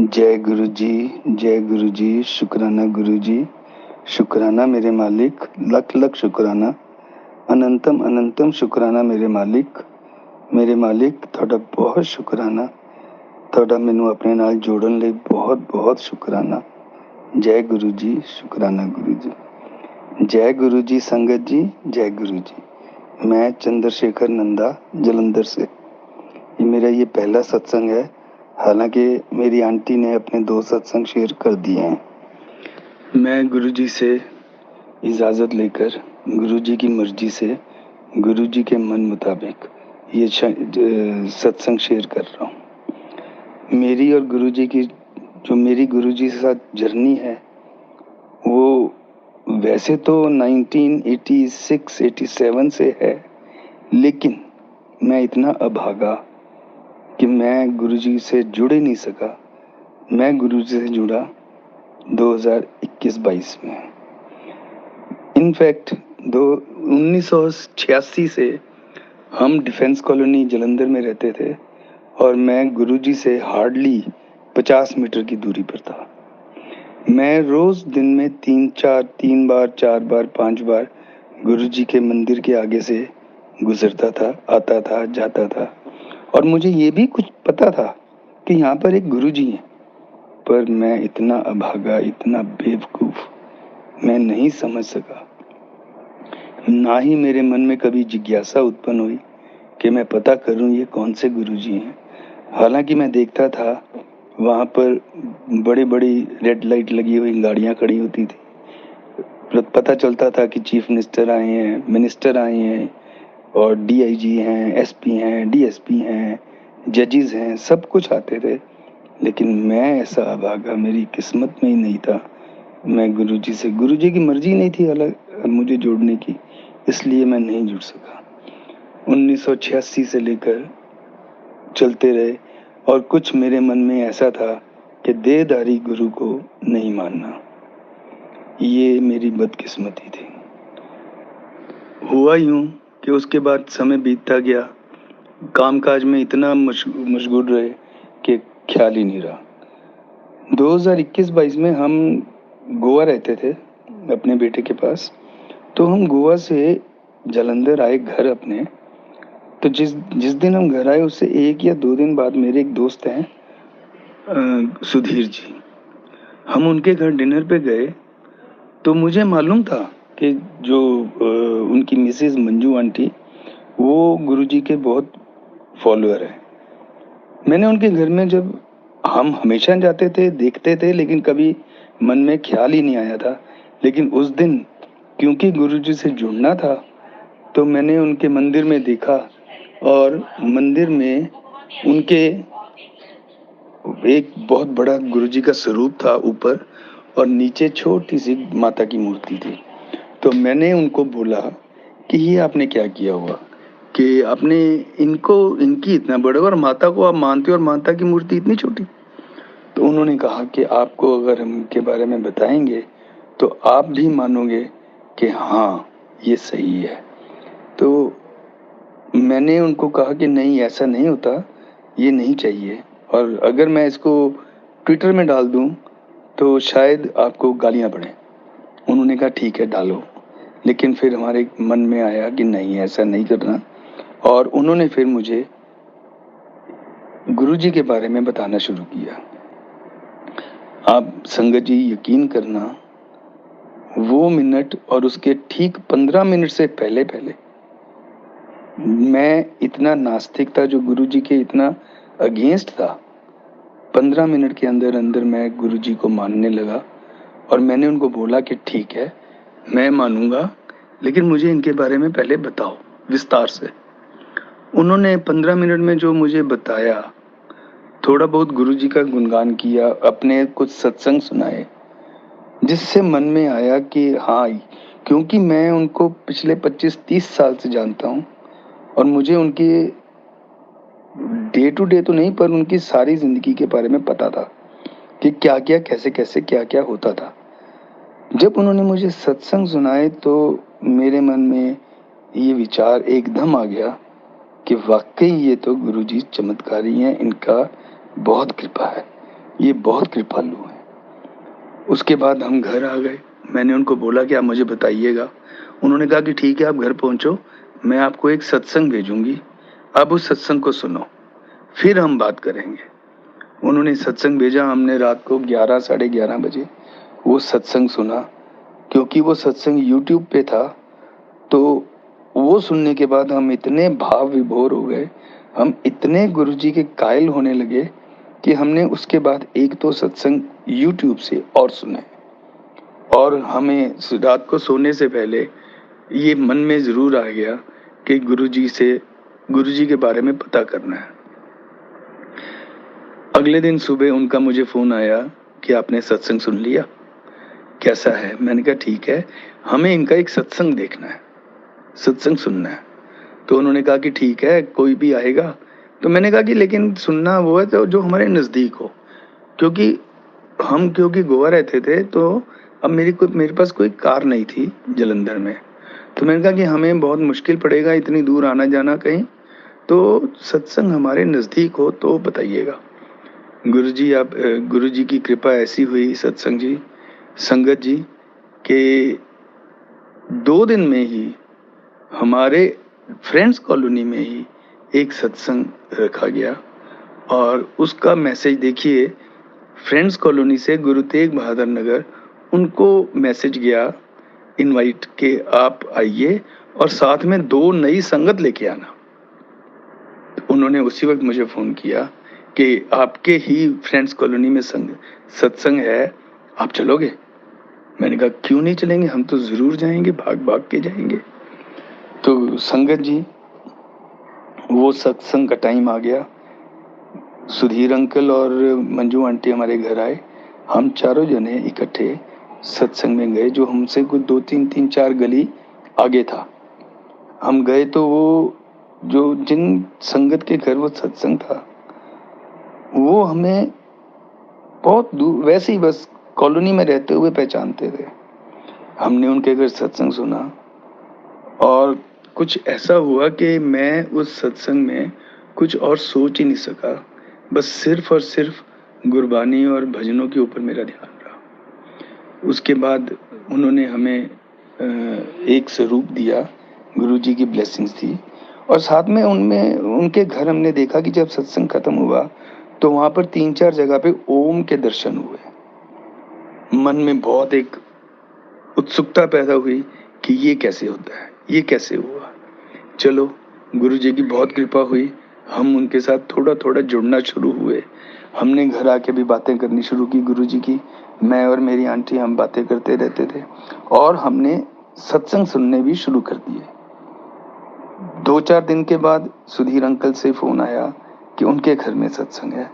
जय गुरु जी, जय गुरु जी, शुक्राना गुरु जी, शुक्राना मेरे मालिक, लख लख शुक्राना, अनंतम अनंतम शुक्राना मेरे मालिक ਤੁਹਾਡਾ बहुत शुक्राना, ਤੁਹਾਡਾ ਮੈਨੂੰ ਆਪਣੇ ਨਾਲ ਜੋੜਨ ਲਈ बहुत बहुत शुक्राना। जय गुरु जी, शुक्राना गुरु जी। जय गुरु जी संगत जी, जय गुरु जी। मैं चंद्रशेखर नंदा जलंधर से, मेरा ये पहला सत्संग है। हालांकि मेरी आंटी ने अपने 2 सत्संग शेयर कर दिए हैं। मैं गुरुजी से इजाज़त लेकर गुरुजी की मर्जी से गुरुजी के मन मुताबिक ये सत्संग शेयर कर रहा हूँ। मेरी और गुरुजी की जो मेरी गुरुजी के साथ जर्नी है वो वैसे तो 1986-87 से है, लेकिन मैं इतना अभागा कि मैं गुरुजी से जुड़ ही नहीं सका। मैं गुरुजी से जुड़ा 2021-22 में। इनफैक्ट 1986 से हम डिफेंस कॉलोनी जलंधर में रहते थे और मैं गुरुजी से हार्डली 50 मीटर की दूरी पर था। मैं रोज दिन में 3 बार 4 बार 5 बार गुरुजी के मंदिर के आगे से गुजरता था, आता था, जाता था, और मुझे ये भी कुछ पता था कि यहाँ पर एक गुरुजी हैं, पर मैं इतना अभागा, इतना बेवकूफ, मैं नहीं समझ सका। ना ही मेरे मन में कभी जिज्ञासा उत्पन्न हुई कि मैं पता करूं ये कौन से गुरुजी हैं। हालांकि मैं देखता था वहाँ पर बड़ी बड़ी रेड लाइट लगी हुई गाड़ियाँ खड़ी होती थी। पता चलता था कि चीफ मिनिस्टर आए हैं, मिनिस्टर आए हैं, और डीआईजी हैं, एसपी हैं, डीएसपी हैं, जजेस हैं, सब कुछ आते थे। लेकिन मैं ऐसा अभागा, मेरी किस्मत में ही नहीं था। मैं गुरुजी से, गुरुजी की मर्जी नहीं थी अलग मुझे जोड़ने की, इसलिए मैं नहीं जुड़ सका। 1986 से लेकर चलते रहे, और कुछ मेरे मन में ऐसा था कि देहधारी गुरु को नहीं मानना। ये मेरी बदकिस्मती थी। हुआ यूं कि उसके बाद समय बीतता गया, कामकाज में इतना मशगूल रहे कि ख्याल ही नहीं रहा। 2021-22 में हम गोवा रहते थे अपने बेटे के पास, तो हम गोवा से जलंधर आए घर अपने। तो जिस दिन हम घर आए उससे 1 या 2 दिन बाद मेरे एक दोस्त हैं सुधीर जी, हम उनके घर डिनर पे गए। तो मुझे मालूम था कि जो उनकी मिसेज मंजू आंटी, वो गुरुजी के बहुत फॉलोअर है। मैंने उनके घर में, जब हम हमेशा जाते थे, देखते थे, लेकिन कभी मन में ख्याल ही नहीं आया था। लेकिन उस दिन क्योंकि गुरुजी से जुड़ना था, तो मैंने उनके मंदिर में देखा, और मंदिर में उनके एक बहुत बड़ा गुरुजी का स्वरूप था ऊपर, और नीचे छोटी सी माता की मूर्ति थी। तो मैंने उनको बोला कि ये आपने क्या किया हुआ कि आपने इनकी इतना बड़ा, और माता को आप मानते हो और माता की मूर्ति इतनी छोटी। तो उन्होंने कहा कि आपको अगर हम इनके बारे में बताएंगे तो आप भी मानोगे कि हाँ ये सही है। तो मैंने उनको कहा कि नहीं, ऐसा नहीं होता, ये नहीं चाहिए, और अगर मैं इसको ट्विटर में डाल दूं तो शायद आपको गालियां पड़े। उन्होंने कहा ठीक है डालो, लेकिन फिर हमारे मन में आया कि नहीं, ऐसा नहीं करना, और उन्होंने फिर मुझे गुरुजी के बारे में बताना शुरू किया। आप संगत जी यकीन करना, वो मिनट और उसके ठीक 15 मिनट से पहले मैं इतना नास्तिक था, जो गुरुजी के इतना अगेंस्ट था। 15 मिनट के अंदर अंदर मैं गुरुजी को मानने लगा, और मैंने उनको बोला कि ठीक है मैं मानूंगा, लेकिन मुझे इनके बारे में पहले बताओ विस्तार से। उन्होंने 15 मिनट में जो मुझे बताया, थोड़ा बहुत गुरुजी का गुणगान किया, अपने कुछ सत्संग सुनाए, जिससे मन में आया कि हाँ, क्योंकि मैं उनको पिछले 25-30 साल से जानता हूँ, और मुझे उनके डे टू डे तो नहीं, पर उनकी सारी जिंदगी के बारे में पता था कि क्या क्या, कैसे कैसे, क्या क्या होता था। जब उन्होंने मुझे सत्संग सुनाए तो मेरे मन में ये विचार एकदम आ गया कि वाकई ये तो गुरुजी चमत्कारी हैं, इनका बहुत कृपा है। ये बहुत कृपालु हैं। उसके बाद हम घर आ गए। मैंने उनको बोला कि आप मुझे बताइएगा। उन्होंने कहा कि ठीक है, आप घर पहुंचो, मैं आपको एक सत्संग भेजूंगी, आप उस सत्संग को सुनो, फिर हम बात करेंगे। उन्होंने सत्संग भेजा। हमने रात को 11 साढ़े 11 बजे वो सत्संग सुना। क्योंकि वो सत्संग यूट्यूब पे था, तो वो सुनने के बाद हम इतने भाव विभोर हो गए, हम इतने गुरुजी के कायल होने लगे कि हमने उसके बाद एक तो सत्संग यूट्यूब से और सुने। और हमें रात को सोने से पहले ये मन में ज़रूर आ गया कि गुरुजी के बारे में पता करना है। अगले दिन सुबह उनका मुझे फ़ोन आया कि आपने सत्संग सुन लिया, कैसा है? मैंने कहा ठीक है, हमें इनका एक सत्संग देखना है, सत्संग सुनना है। तो उन्होंने कहा कि ठीक है, कोई भी आएगा। तो मैंने कहा कि लेकिन सुनना वो है तो जो हमारे नज़दीक हो, क्योंकि गोवा रहते थे, तो अब मेरे पास कोई कार नहीं थी जलंधर में। तो मैंने कहा कि हमें बहुत मुश्किल पड़ेगा इतनी दूर आना जाना कहीं, तो सत्संग हमारे नज़दीक हो तो बताइएगा। गुरुजी की कृपा ऐसी हुई सत्संग जी, संगत जी, कि 2 दिन में ही हमारे फ्रेंड्स कॉलोनी में ही एक सत्संग रखा गया। और उसका मैसेज देखिए, फ्रेंड्स कॉलोनी से गुरु तेग बहादुर नगर उनको मैसेज गया, इनवाइट के आप आइए और साथ में 2 नई संगत लेके आना। उन्होंने उसी वक्त मुझे फ़ोन किया कि आपके ही फ्रेंड्स कॉलोनी में सत्संग है, आप चलोगे? मैंने कहा क्यों नहीं चलेंगे, हम तो ज़रूर जाएंगे, भाग भाग के जाएंगे। तो संगत जी, वो सत्संग का टाइम आ गया। सुधीर अंकल और मंजू आंटी हमारे घर आए। हम चारों जने इकट्ठे सत्संग में गए, जो हमसे कुछ 2-3 गली आगे था। हम गए तो वो जो जिन संगत के घर वो सत्संग था, वो हमें बहुत दूर वैसे ही बस कॉलोनी में रहते हुए पहचानते थे। हमने उनके घर सत्संग सुना और कुछ ऐसा हुआ कि मैं उस सत्संग में कुछ और सोच ही नहीं सका। बस सिर्फ और सिर्फ गुरबानी और भजनों के ऊपर मेरा ध्यान रहा। उसके बाद उन्होंने हमें एक स्वरूप दिया, गुरुजी की ब्लेसिंग्स थी। और साथ में उनमें उनके घर हमने देखा कि जब सत्संग खत्म हुआ तो वहाँ पर 3-4 जगह पे ओम के दर्शन हुए। मन में बहुत एक उत्सुकता पैदा हुई कि ये कैसे होता है, ये कैसे हुआ। चलो, गुरुजी की बहुत कृपा हुई, हम उनके साथ थोड़ा थोड़ा जुड़ना शुरू हुए। हमने घर आके भी बातें करनी शुरू की गुरुजी की। मैं और मेरी आंटी हम बातें करते रहते थे और हमने सत्संग सुनने भी शुरू कर दिए। 2-4 दिन के बाद सुधीर अंकल से फ़ोन आया कि उनके घर में सत्संग है,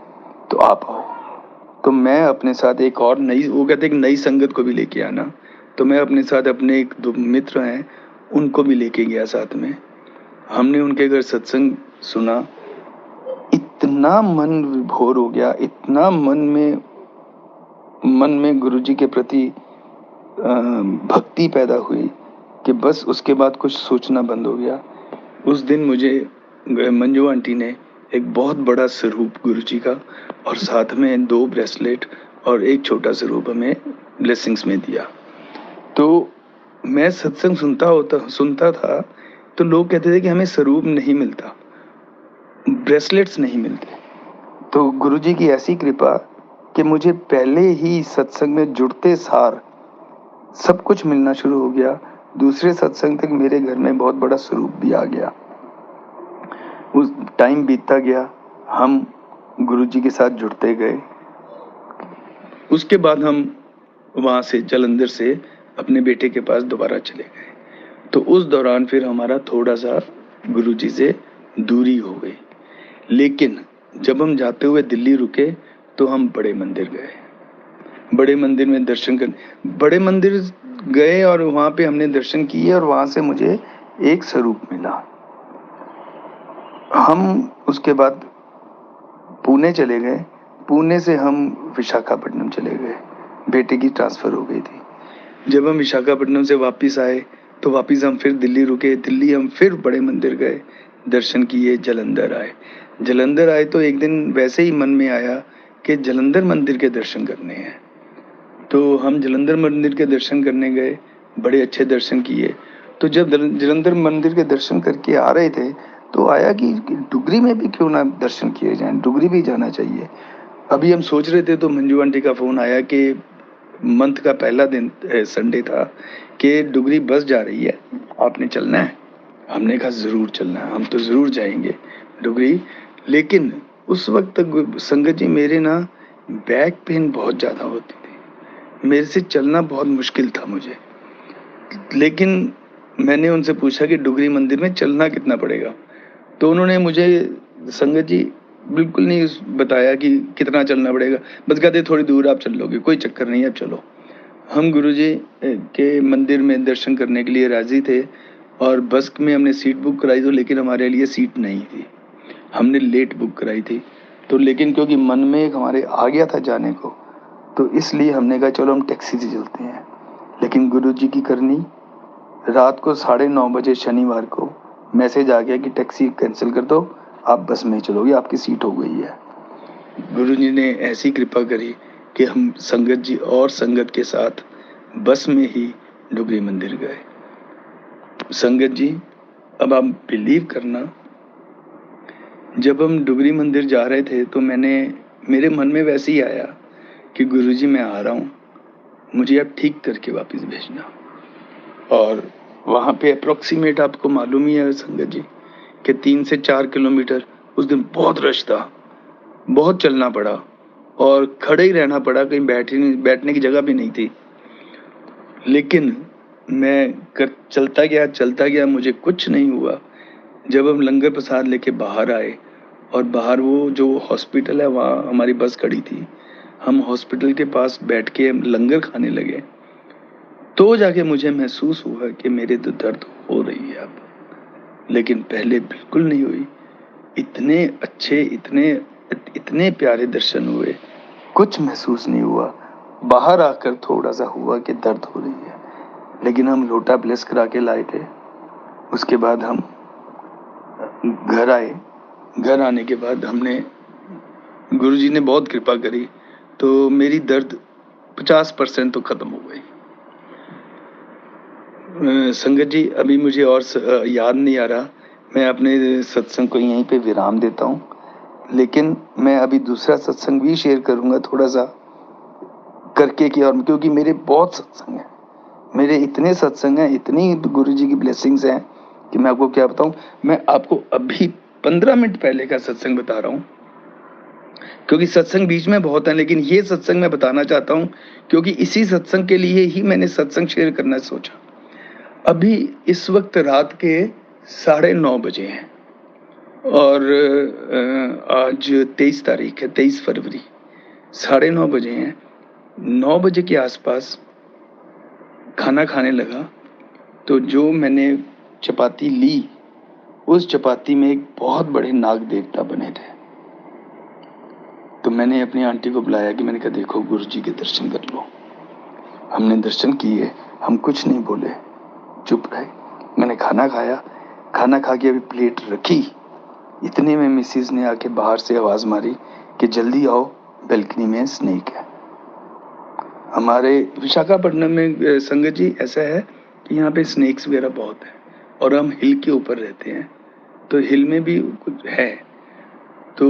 तो आप आओ। तो मैं अपने साथ एक और वो कहते एक नई संगत को भी लेके आना। तो मैं अपने साथ अपने 1-2 मित्र हैं, उनको भी लेके गया साथ में। हमने उनके घर सत्संग सुना। इतना मन विभोर हो गया, इतना मन में गुरुजी के प्रति भक्ति पैदा हुई कि बस उसके बाद कुछ सोचना बंद हो गया। उस दिन मुझे मंजू आंटी ने एक बहुत बड़ा स्वरूप गुरुजी का और साथ में 2 ब्रेसलेट और एक छोटा स्वरूप हमें ब्लेसिंग्स में दिया। तो मैं सत्संग सुनता था, तो लोग कहते थे कि हमें स्वरूप नहीं मिलता, ब्रेसलेट्स नहीं मिलते। तो गुरुजी की ऐसी कृपा कि मुझे पहले ही सत्संग में जुड़ते सार सब कुछ मिलना शुरू हो गया। दूसरे सत्संग तक मेरे घर में बहुत बड़ा स्वरूप भी आ गया। उस टाइम बीतता गया, हम गुरुजी के साथ जुड़ते गए। उसके बाद हम वहाँ से जलंधर से अपने बेटे के पास दोबारा चले गए। तो उस दौरान फिर हमारा थोड़ा सा गुरुजी से दूरी हो गई। लेकिन जब हम जाते हुए दिल्ली रुके तो हम बड़े मंदिर गए। बड़े मंदिर में दर्शन करने बड़े मंदिर गए और वहाँ पे हमने दर्शन किए और वहाँ से मुझे एक स्वरूप मिला। हम उसके बाद पुणे चले गए। पुणे से हम विशाखापट्टनम चले गए। बेटे की ट्रांसफ़र हो गई थी। जब हम विशाखापट्टनम से वापस आए तो वापस हम फिर दिल्ली रुके। दिल्ली हम फिर बड़े मंदिर गए, दर्शन किए, जलंधर आए। जलंधर आए तो एक दिन वैसे ही मन में आया कि जलंधर मंदिर के दर्शन करने हैं। तो हम जलंधर मंदिर के दर्शन करने गए, बड़े अच्छे दर्शन किए। तो जब जलंधर मंदिर के दर्शन करके आ रहे थे, तो आया कि डुगरी में भी क्यों ना दर्शन किए जाएं, डुगरी भी जाना चाहिए। अभी हम सोच रहे थे तो मंजू आंटी का फ़ोन आया कि मंथ का पहला दिन संडे था कि डुगरी बस जा रही है, आपने चलना है। हमने कहा ज़रूर चलना है, हम तो ज़रूर जाएंगे डुगरी। लेकिन उस वक्त संगत जी मेरे ना बैक पेन बहुत ज़्यादा होती थी, मेरे से चलना बहुत मुश्किल था मुझे। लेकिन मैंने उनसे पूछा कि डुगरी मंदिर में चलना कितना पड़ेगा, तो उन्होंने मुझे संगत जी बिल्कुल नहीं बताया कि कितना चलना पड़ेगा, बस कहते थोड़ी दूर आप चल लोगे, कोई चक्कर नहीं है, अब चलो। हम गुरुजी के मंदिर में दर्शन करने के लिए राजी थे और बस में हमने सीट बुक कराई तो, लेकिन हमारे लिए सीट नहीं थी, हमने लेट बुक कराई थी। तो लेकिन क्योंकि मन में एक हमारे आ गया था जाने को, तो इसलिए हमने कहा चलो हम टैक्सी से चलते हैं। लेकिन गुरुजी की करनी, रात को 9:30 बजे शनिवार को मैसेज आ गया कि टैक्सी कैंसिल कर दो, आप बस में चलोगे, आपकी सीट हो गई है। गुरुजी ने ऐसी कृपा करी कि हम संगत जी और संगत के साथ बस में ही डुगरी मंदिर गए। संगत जी अब आप बिलीव करना, जब हम डुगरी मंदिर जा रहे थे तो मेरे मन में वैसे ही आया कि गुरुजी मैं आ रहा हूँ, मुझे अब ठीक करके वापस भेजना। और वहाँ पे अप्रोक्सीमेट आपको मालूम ही है संगत जी कि 3 से 4 किलोमीटर उस दिन बहुत रश था, बहुत चलना पड़ा और खड़े ही रहना पड़ा, कहीं बैठने की जगह भी नहीं थी। लेकिन मैं चलता गया, मुझे कुछ नहीं हुआ। जब हम लंगर प्रसाद लेके बाहर आए और बाहर वो जो हॉस्पिटल है वहाँ हमारी बस खड़ी थी, हम हॉस्पिटल के पास बैठ के लंगर खाने लगे, तो जाके मुझे महसूस हुआ कि मेरे तो दर्द हो रही है अब, लेकिन पहले बिल्कुल नहीं हुई। इतने अच्छे, इतने प्यारे दर्शन हुए, कुछ महसूस नहीं हुआ। बाहर आकर थोड़ा सा हुआ कि दर्द हो रही है, लेकिन हम लोटा ब्लेस करा के लाए थे। उसके बाद हम घर आए, घर आने के बाद हमने, गुरुजी ने बहुत कृपा करी तो मेरी दर्द 50% तो खत्म हो गई। संगत जी अभी मुझे और याद नहीं आ रहा, मैं अपने सत्संग को यहीं पे विराम देता हूँ, लेकिन मैं अभी दूसरा सत्संग भी शेयर करूँगा थोड़ा सा करके कि, और क्योंकि मेरे बहुत सत्संग हैं, मेरे इतने सत्संग हैं, इतनी गुरुजी की ब्लेसिंग्स हैं कि मैं आपको क्या बताऊँ। मैं आपको अभी 15 मिनट पहले का सत्संग बता रहा हूँ, क्योंकि सत्संग बीच में बहुत है, लेकिन ये सत्संग मैं बताना चाहता हूँ क्योंकि इसी सत्संग के लिए ही मैंने सत्संग शेयर करना सोचा। अभी इस वक्त रात के 9:30 बजे हैं और आज 23 तारीख है, 23 फरवरी, 9:30 बजे हैं। 9 बजे के आसपास खाना खाने लगा तो जो मैंने चपाती ली, उस चपाती में एक बहुत बड़े नाग देवता बने थे। तो मैंने अपनी आंटी को बुलाया कि मैंने कहा देखो गुरुजी के दर्शन कर लो। हमने दर्शन किए, हम कुछ नहीं बोले, चुप रहे। मैंने खाना खाया, खाना खा के अभी प्लेट रखी, इतने में मिसिस ने आके बाहर से आवाज मारी कि जल्दी आओ, बैल्कनी में स्नेक है। हमारे विशाखापट्टनम में संगत जी ऐसा है कि यहाँ पे स्नेक्स वगैरह बहुत है और हम हिल के ऊपर रहते हैं, तो हिल में भी कुछ है। तो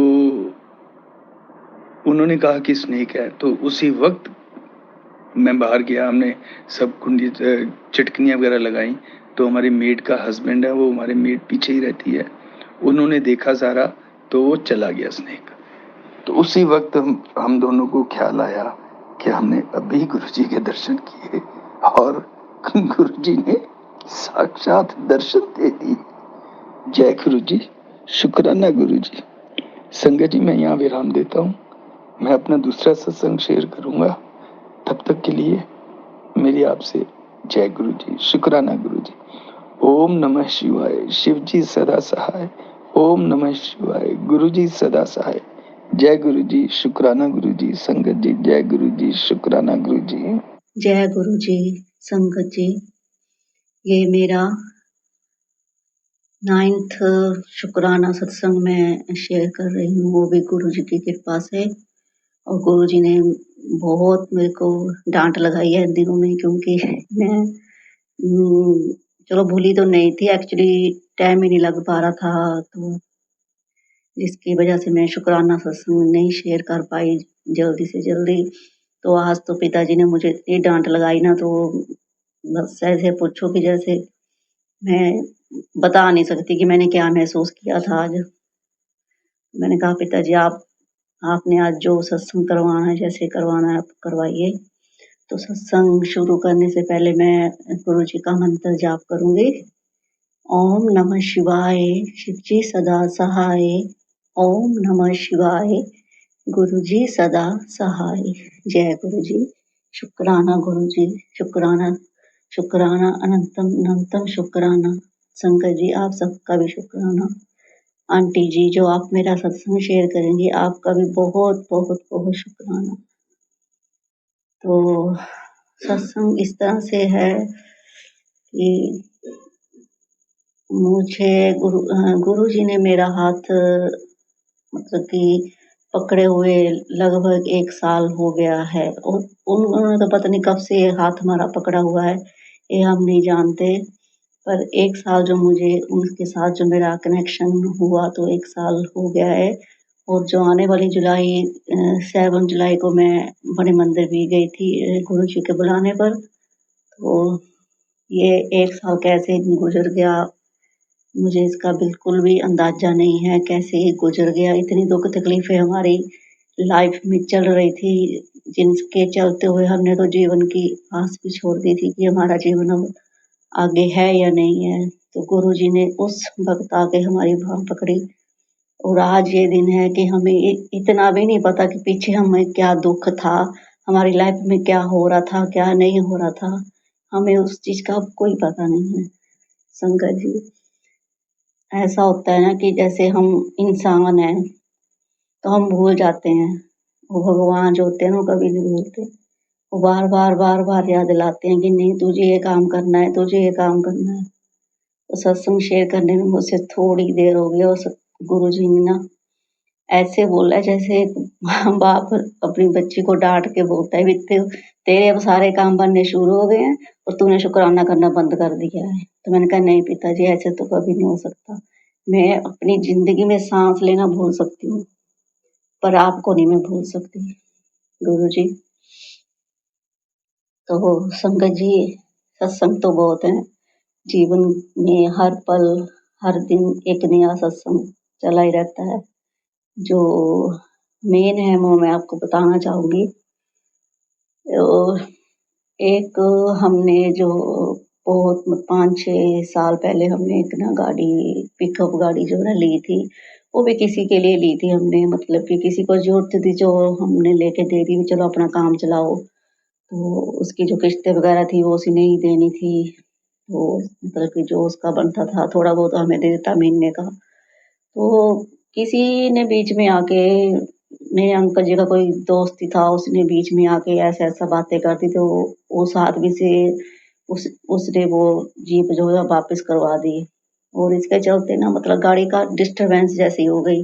उन्होंने कहा कि स्नेक है, तो उसी वक्त मैं बाहर गया, हमने सब कुंडी चिटकनियाँ वगैरह लगाई। तो हमारे मेड का हस्बैंड है, वो हमारे मेड पीछे ही रहती है, उन्होंने देखा सारा तो वो चला गया स्नेक। तो उसी वक्त हम दोनों को ख्याल आया कि हमने अभी गुरुजी के दर्शन किए और गुरुजी ने साक्षात दर्शन दे दिए। जय गुरुजी, शुक्राना गुरुजी। संगत जी मैं यहाँ विराम देता हूँ, मैं अपना दूसरा सत्संग शेयर करूँगा, तब तक के लिए मेरी आपसे जय गुरुजी, शुक्राना गुरुजी। ओम नमः शिवाय, शिव जी सदा सहाय। ओम नमः शिवाय, गुरुजी सदा सहाय। जय गुरुजी, शुक्राना गुरुजी। संगत जी जय गुरुजी, शुक्राना गुरुजी। जय गुरुजी। संगत जी, ये मेरा 9th शुक्राना सत्संग मैं शेयर कर रही हूँ, वो भी गुरुजी की कृपा से। और गुरुजी ने बहुत मेरे को डाँट लगाई है इन दिनों में, क्योंकि मैं चलो भूली तो नहीं थी, एक्चुअली टाइम ही नहीं लग पा रहा था, तो जिसकी वजह से मैं शुक्राना सत्संग नहीं शेयर कर पाई जल्दी से जल्दी। तो आज तो पिताजी ने मुझे इतनी डाँट लगाई ना, तो बस ऐसे पूछो कि जैसे मैं बता नहीं सकती कि मैंने क्या महसूस किया था आज। मैंने कहा, पिताजी आपने आज जो सत्संग करवाना है, जैसे करवाना है आप करवाइए। तो सत्संग शुरू करने से पहले मैं गुरुजी का मंत्र जाप करूँगी। ओम नमः शिवाय, शिवजी सदा सहाय। ओम नमः शिवाय, गुरुजी सदा सहाय। जय गुरुजी। शुक्राना गुरुजी, शुक्राना, शुक्राना, अनंतम अनंतम शुक्राना। शंकर जी, आप सबका भी शुक्राना। आंटी जी, जो आप मेरा सत्संग शेयर करेंगी, आपका भी बहुत बहुत बहुत शुक्राना। तो सत्संग इस तरह से है कि मुझे गुरुजी ने मेरा हाथ मतलब कि पकड़े हुए लगभग 1 साल हो गया है, और उन्होंने तो पता नहीं कब से ये हाथ हमारा पकड़ा हुआ है, ये हम नहीं जानते। पर 1 साल जो मुझे उनके साथ जो मेरा कनेक्शन हुआ, तो 1 साल हो गया है। और जो आने वाली 7 जुलाई को मैं बड़े मंदिर भी गई थी गुरुजी के बुलाने पर। तो ये 1 साल कैसे गुज़र गया, मुझे इसका बिल्कुल भी अंदाज़ा नहीं है, कैसे ये गुज़र गया। इतनी दुःख तकलीफ़ें हमारी लाइफ़ में चल रही थी, जिनके चलते हुए हमने तो जीवन की आस भी छोड़ दी थी कि हमारा जीवन अब आगे है या नहीं है। तो गुरुजी ने उस वक़्त आके हमारी बाँह पकड़ी, और आज ये दिन है कि हमें इतना भी नहीं पता कि पीछे हमें क्या दुःख था, हमारी लाइफ़ में क्या हो रहा था, क्या नहीं हो रहा था। हमें उस चीज़ का अब कोई पता नहीं है। शंकर जी, ऐसा होता है ना कि जैसे हम इंसान हैं, तो हम भूल जाते हैं। वो भगवान जो होते हैं ना, वो कभी नहीं भूलते। वो बार-बार, बार-बार याद दिलाते हैं कि नहीं, तुझे ये काम करना है, तुझे ये काम करना है। तो सत्संग शेयर करने में मुझसे थोड़ी देर हो गई, और गुरुजी ने ना ऐसे बोला जैसे बाप अपनी बच्ची को डाँट के बोलता है, भी तेरे अब सारे काम बनने शुरू हो गए हैं और तूने शुक्राना करना बंद कर दिया है। तो मैंने कहा, नहीं पिताजी, ऐसे तो कभी नहीं हो सकता। मैं अपनी ज़िंदगी में साँस लेना भूल सकती हूँ, पर आपको नहीं मैं भूल सकती गुरुजी। तो संगत जी, सत्संग तो बहुत हैं। जीवन में हर पल, हर दिन एक नया सत्संग चला ही रहता है। जो मेन है वो मैं आपको बताना चाहूँगी। एक हमने जो बहुत 5-6 साल पहले हमने एक ना गाड़ी, पिकअप गाड़ी जो है ली थी, वो भी किसी के लिए ली थी हमने, मतलब कि किसी को ज़रूरत थी, जो हमने लेके दे दी, चलो अपना काम चलाओ। तो उसकी जो किस्तें वगैरह थी वो उसी ने ही देनी थी। तो मतलब कि जो उसका बनता था थोड़ा बहुत हमें दे देता महीने का। तो किसी ने बीच में आके, मेरे अंकल जी का कोई दोस्त ही था, उसने बीच में आके ऐसा-ऐसा बातें कर दी, तो उस आदमी से उसने वो जीप जो है वापस करवा दी। और इसके चलते ना मतलब गाड़ी का डिस्टर्बेंस जैसी हो गई,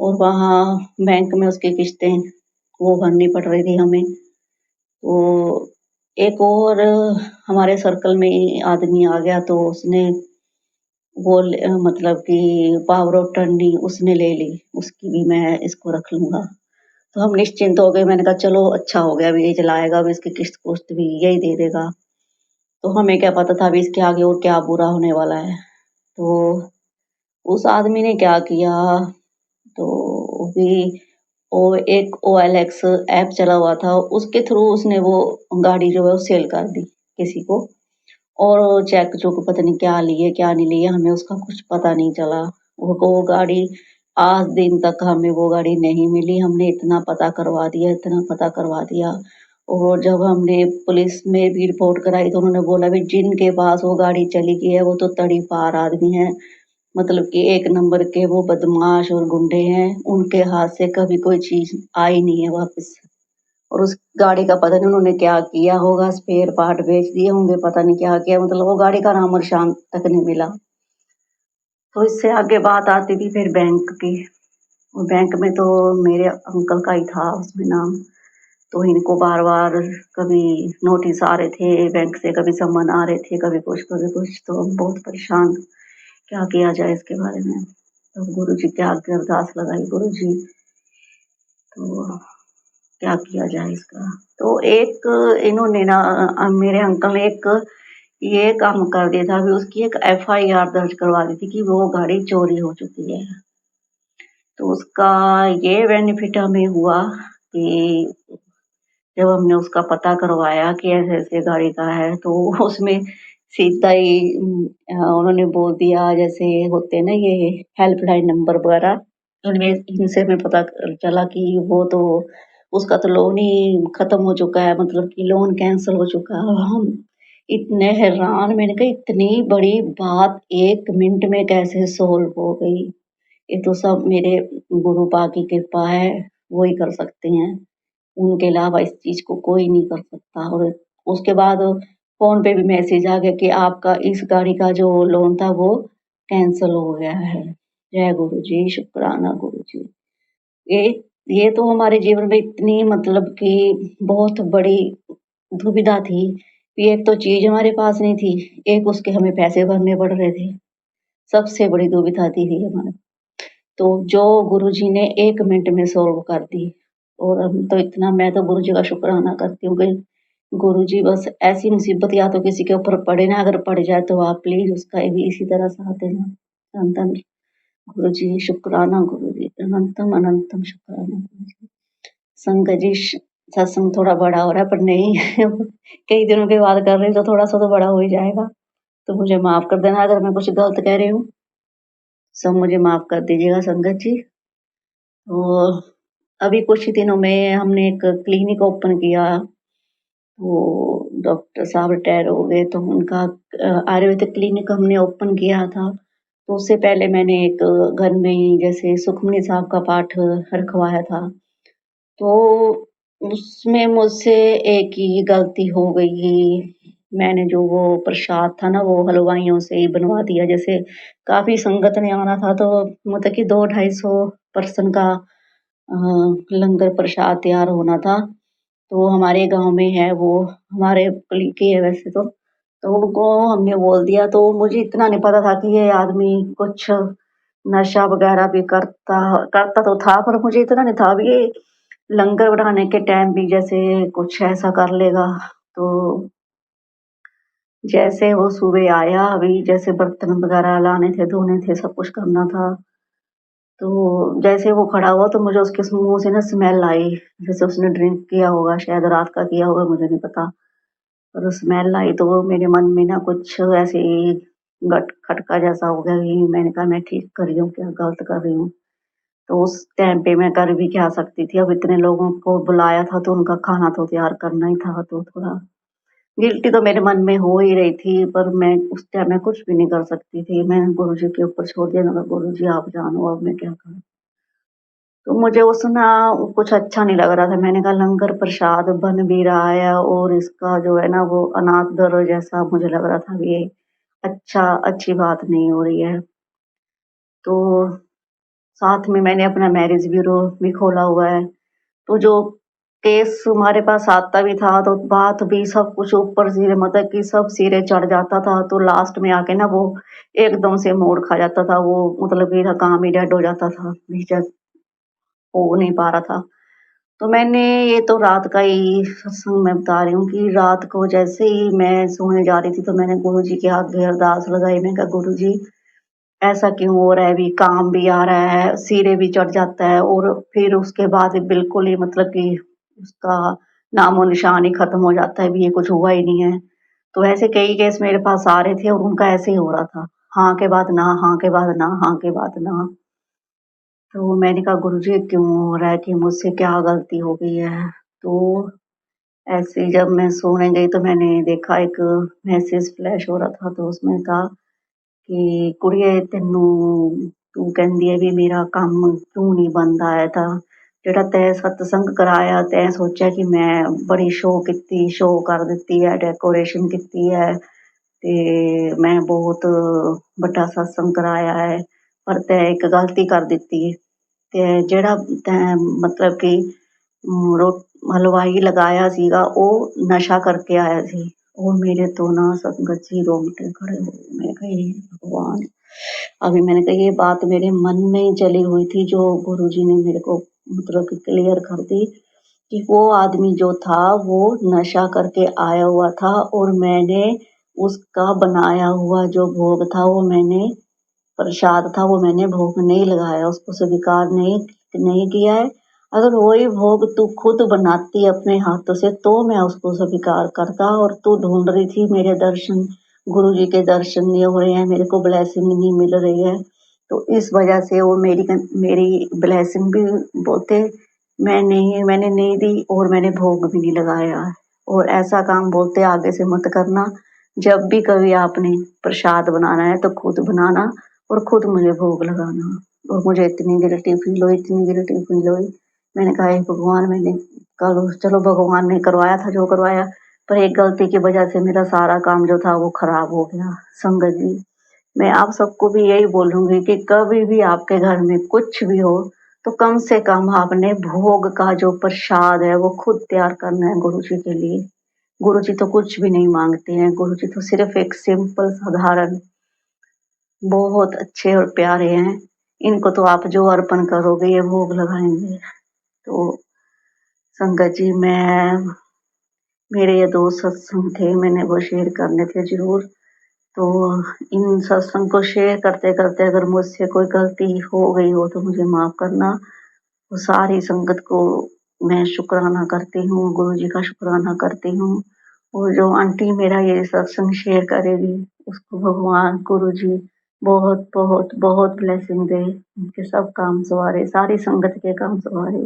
और वहाँ बैंक में उसकी किस्तें वो भरनी पड़ रही थी हमें। तो एक और हमारे सर्कल में ही आदमी आ गया, तो उसने मतलब कि पावर ऑफ अटॉर्नी उसने ले ली, उसकी भी मैं इसको रख लूँगा। तो हम निश्चिंत हो गए, मैंने कहा चलो अच्छा हो गया, अभी ये चलाएगा, अभी इसकी किस्त-पुस्त भी यही दे देगा। तो हमें क्या पता था अभी इसके आगे और क्या बुरा होने वाला है। तो उस आदमी ने क्या किया, तो भी वो एक ओएलएक्स ऐप चला हुआ था, उसके थ्रू उसने वो गाड़ी जो है वो सेल कर दी किसी को। और चेक-चुक पता नहीं क्या लिए, क्या नहीं लिए, हमें उसका कुछ पता नहीं चला। वो गाड़ी आज दिन तक हमें वो गाड़ी नहीं मिली। हमने इतना पता करवा दिया, इतना पता करवा दिया, और जब हमने पुलिस में भी रिपोर्ट कराई, तो उन्होंने बोला भी जिनके पास वो गाड़ी चली गई है, वो तो तड़ीपार आदमी हैं। मतलब कि 1 नंबर के वो बदमाश और गुंडे हैं। उनके हाथ से कभी कोई चीज़ आई नहीं है वापस। और उस गाड़ी का पता नहीं उन्होंने क्या किया होगा, स्पेयर पार्ट बेच दिए होंगे, पता नहीं क्या किया, मतलब वो गाड़ी का नामो निशान तक नहीं मिला। तो इससे आगे बात आती थी फिर बैंक की। और बैंक में तो मेरे अंकल का ही था उसमें नाम, तो इनको बार-बार कभी नोटिस आ रहे थे बैंक से, कभी सम्मन आ रहे थे, कभी कुछ, तो हम बहुत परेशान, क्या किया जाए इसके बारे में? तो गुरुजी के आगे अरदास लगाई, गुरुजी तो क्या किया जाए इसका? तो एक इन्होंने ना मेरे अंकल ने एक ये काम कर दिया था, अभी उसकी एक एफआईआर दर्ज करवा दी थी कि वो गाड़ी चोरी हो चुकी है। तो उसका ये बेनिफिट हमें हुआ कि जब हमने उसका पता करवाया कि ऐसे-ऐसे गाड़ी का है, तो उसमें सीधा ही उन्होंने बोल दिया, जैसे होते हैं ना ये हेल्पलाइन नंबर वगैरह, इनमें इनसे हमें पता चला कि वो तो उसका तो लोन ही खत्म हो चुका है, मतलब कि लोन कैंसल हो चुका है। और हम इतने हैरान, मैंने कहा इतनी बड़ी बात 1 मिनट में कैसे सॉल्व हो गई? ये तो सब मेरे गुरु पाक की कृपा है, वो ही कर सकते हैं। उनके अलावा इस चीज़ को कोई नहीं कर सकता। और उसके बाद फ़ोन पे भी मैसेज आ गया कि आपका इस गाड़ी का जो लोन था वो कैंसल हो गया है। जय गुरु जी, शुक्राना गुरु जी। ये ये तो हमारे जीवन में इतनी, मतलब कि बहुत बड़ी दुविधा थी कि एक तो चीज़ हमारे पास नहीं थी, एक उसके हमें पैसे भरने पड़ रहे थे। सबसे बड़ी दुविधा थी हमारे। तो जो गुरुजी ने 1 मिनट में सॉल्व कर दी। और अब तो इतना मैं तो गुरुजी का शुक्राना करती हूँ कि गुरुजी बस ऐसी मुसीबत या तो किसी के ऊपर पड़े ना, अगर पड़ जाए तो आप प्लीज़ उसका भी इसी तरह साथ देना। धन-धन गुरुजी, शुक्राना गुरुजी, अनंतम अनंतम शुक्राना गुरुजी। संगत जी सत्संग थोड़ा बड़ा हो रहा है, पर नहीं कई दिनों के बाद कर रही हूँ तो थोड़ा-सा तो बड़ा हो ही जाएगा। तो मुझे माफ़ कर देना अगर मैं कुछ गलत कह रही हूँ। सब मुझे माफ़ कर दीजिएगा संगत जी। तो अभी कुछ ही दिनों में हमने एक क्लिनिक ओपन किया, वो डॉक्टर साहब रिटायर हो गए, तो उनका आयुर्वेदिक क्लिनिक हमने ओपन किया था। तो उससे पहले मैंने एक घर में ही जैसे सुखमनी साहब का पाठ रखवाया था। तो उसमें मुझसे एक ही गलती हो गई, मैंने जो वो प्रसाद था ना, वो हलवाइयों से ही बनवा दिया। जैसे काफ़ी संगत ने आना था, तो मतलब कि 2 ढाई सौ पर्सन का अ, लंगर प्रसाद तैयार होना था। तो हमारे गाँव में है वो, हमारे कलीग ही है वैसे तो। तो उनको हमने बोल दिया, तो मुझे इतना नहीं पता था कि ये आदमी कुछ नशा वग़ैरह भी करता करता तो था, पर मुझे इतना नहीं था, अभी ये लंगर बनाने के टाइम भी जैसे कुछ ऐसा कर लेगा। तो जैसे वो सुबह आया, अभी जैसे बर्तन वग़ैरह लाने थे, धोने थे, सब कुछ करना था। तो जैसे वो खड़ा हुआ तो मुझे उसके मुँह से ना स्मेल आई, जैसे उसने ड्रिंक किया होगा, शायद रात का किया होगा, मुझे नहीं पता। पर स्मेल आई तो वो मेरे मन में ना कुछ ऐसे ही गट खटका जैसा हो गया कि मैंने कहा मैं ठीक कर रही हूँ क्या गलत कर रही हूँ। तो उस टाइम पे मैं कर भी क्या सकती थी, अब इतने लोगों को बुलाया था तो उनका खाना तो तैयार करना ही था, तो थोड़ा गिल्टी तो मेरे मन में हो ही रही थी, पर मैं उस टाइम में कुछ भी नहीं कर सकती थी। मैंने गुरुजी के ऊपर छोड़ दिया, मैंने कहा गुरुजी आप जानो अब मैं क्या करूँ। तो मुझे उस ना कुछ अच्छा नहीं लग रहा था। मैंने कहा लंगर प्रसाद बन भी रहा है और इसका जो है ना वो अनादर जैसा मुझे लग रहा था, ये अच्छी बात नहीं हो रही है। तो साथ में मैंने अपना मैरिज ब्यूरो भी खोला हुआ है। तो जो केस हमारे पास आता भी था, तो बात भी सब कुछ ऊपर सिरे, मतलब कि सब सिरे चढ़ जाता था, तो लास्ट में आके ना वो एकदम से मोड़ खा जाता था। वो मतलब मेरा काम ही डेड हो जाता था, बेशक हो नहीं पा रहा था। तो मैंने, ये तो रात का ही सत्संग मैं बता रही हूँ कि रात को जैसे ही मैं सोने जा रही थी, तो मैंने गुरुजी के आगे अरदास लगाई। मैंने कहा गुरुजी ऐसा क्यों हो रहा है? अभी काम भी आ रहा है, सिरे भी चढ़ जाता है और फिर उसके बाद बिल्कुल ही, मतलब कि उसका नामो-निशान ही खत्म हो जाता है, अभी ये कुछ हुआ ही नहीं है। तो ऐसे कई केस मेरे पास आ रहे थे और उनका ऐसे ही हो रहा था। हाँ के बाद ना, हाँ के बाद ना, हाँ के बाद ना। तो मैंने कहा गुरुजी क्यों हो रहा है, कि मुझसे क्या गलती हो गई है? तो ऐसे ही जब मैं सोने गई तो मैंने देखा एक मैसेज फ्लैश हो रहा था, तो उसमें था कि कुड़िए तेनू तू कहंदी है भी मेरा काम क्यों नहीं बनदा है, ता जेड़ा तैं सतसंग कराया, तैं सोचा कि मैं बड़ी शो कर दित्ती है, डेकोरेशन कीती है ते मैं बहुत बड्डा सतसंग कराया है, पर तैं एक गलती कर दित्ती। ਤੇ ਜਿਹੜਾ ਤੈਂ ਮਤਲਬ ਕਿ ਹਲਵਾਈ ਲਗਾਇਆ ਸੀਗਾ ਉਹ ਨਸ਼ਾ ਕਰਕੇ ਆਇਆ ਸੀ। और मेरे तो ना संगत जी रोंगटे खड़े हो गए। मैंने कहा हे भगवान, अभी मैंने कहा ये बात मेरे मन में ही चली हुई थी जो गुरुजी ने मेरे को मतलब कि क्लियर कर दी कि वो आदमी जो था वो नशा करके आया हुआ था और मैंने उसका बनाया हुआ जो भोग था वो मैंने प्रसाद था वो मैंने भोग नहीं लगाया, उसको स्वीकार नहीं किया है। अगर वही भोग तू खुद बनाती अपने हाथों से तो मैं उसको स्वीकार करता। और तू ढूंढ रही थी मेरे दर्शन, गुरु जी के दर्शन नहीं हो रहे हैं, मेरे को ब्लेसिंग नहीं मिल रही है, तो इस वजह से वो मेरी ब्लेसिंग भी बोलते मैंने नहीं दी और मैंने भोग भी नहीं लगाया। और ऐसा काम बोलते आगे से मत करना। जब भी कभी आपने प्रसाद बनाना है तो खुद बनाना और खुद मुझे भोग लगाना। और मुझे इतनी गिल्टी फील हुई, इतनी गिल्टी फील हुई। मैंने कहा हे भगवान, मैंने कल चलो भगवान ने करवाया था जो करवाया, पर एक गलती की वजह से मेरा सारा काम जो था वो खराब हो गया। संगत जी, मैं आप सबको भी यही बोलूंगी कि कभी भी आपके घर में कुछ भी हो तो कम से कम आपने भोग का जो प्रसाद है वो खुद तैयार करना है गुरु जी के लिए। गुरु जी तो कुछ भी नहीं मांगते हैं, गुरु जी तो सिर्फ एक सिंपल साधारण बहुत अच्छे और प्यारे हैं। इनको तो आप जो अर्पण करोगे ये भोग लगाएंगे। तो संगत जी, मेरे ये 2 सत्संग थे, मैंने वो शेयर करने थे ज़रूर। तो इन सत्संग को शेयर करते-करते अगर मुझसे कोई गलती हो गई हो तो मुझे माफ़ करना। तो सारी संगत को मैं शुक्राना करती हूँ, गुरु जी का शुक्राना करती हूँ। और जो आंटी मेरा ये सत्संग शेयर करेगी उसको भगवान गुरु जी बहुत बहुत बहुत ब्लेसिंग दे, उनके सब काम सवारे, सारी संगत के काम सवारे,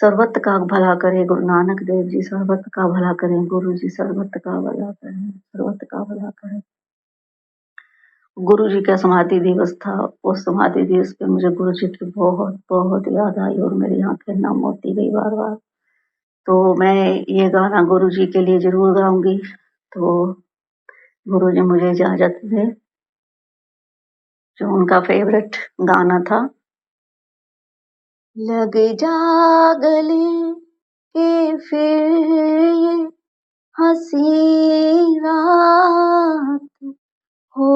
सर्वत्र का भला करे। गुरु नानक देव जी सर्वत्र का भला करें, गुरु जी सर्वत्र का भला करें, सर्वत्र का भला करें। गुरु जी का समाधि दिवस था, उस समाधि दिवस पे मुझे गुरु जी की बहुत बहुत याद आई और मेरी आंखें नम होती गई बार बार। तो मैं ये गाना गुरु जी के लिए जरूर गाऊंगी। तो गुरु जी मुझे इजाजत दें। जो उनका फेवरेट गाना था, लग जा गले के फिर ये हंसी रात हो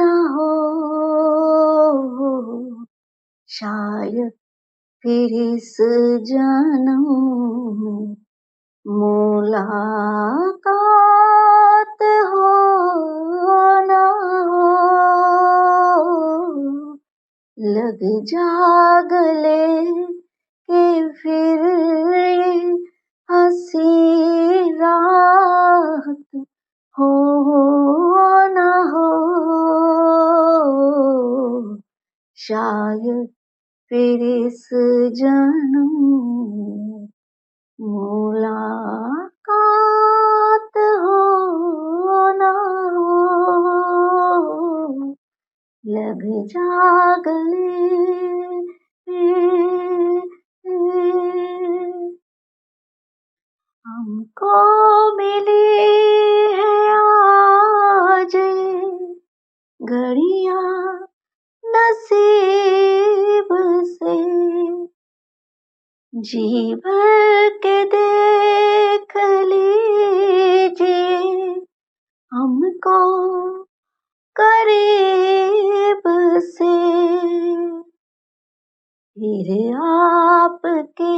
ना हो, शायद फिर इस जन्म में मुलाकात हो ना हो। लग जा गले के फिर ये हंसी रात हो ना हो, शायद फिर इस जन्म में मुलाकात हो ना हो। लग जा गले हमको मिली है आज घड़ियां नसीब से, जी भर के देख लीजिए हमको करीब से, फिर आपके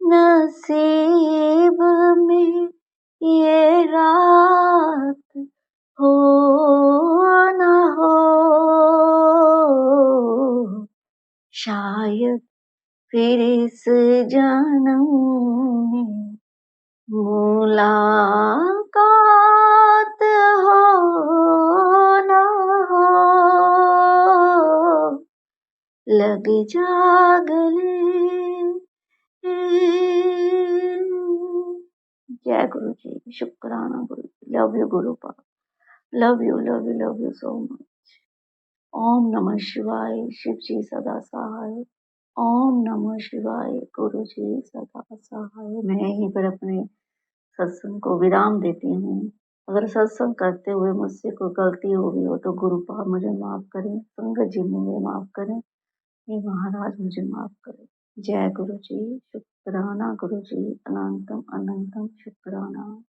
नसीब में ये रात हो ना हो, शायद फिर इस जन्म में मुलाकात हो ना हो। लग जा गले। जय गुरु जी, शुक्राना गुरु जी, लव यू गुरु पा, लव यू सो मच। ओम नमः शिवाय, शिव जी सदा सहाय। ओम नमः शिवाय, गुरु जी सदा सहाय। मैं यहीं पर अपने सत्संग को विराम देती हूँ। अगर सत्संग करते हुए मुझसे कोई गलती हो गई हो तो गुरु पाप मुझे माफ करें, संगत जी मुझे माफ करें। हे महाराज मुझे माफ करें। जय गुरु जी, शुक्राना गुरु जी, अनंतम अनंतम शुक्राना।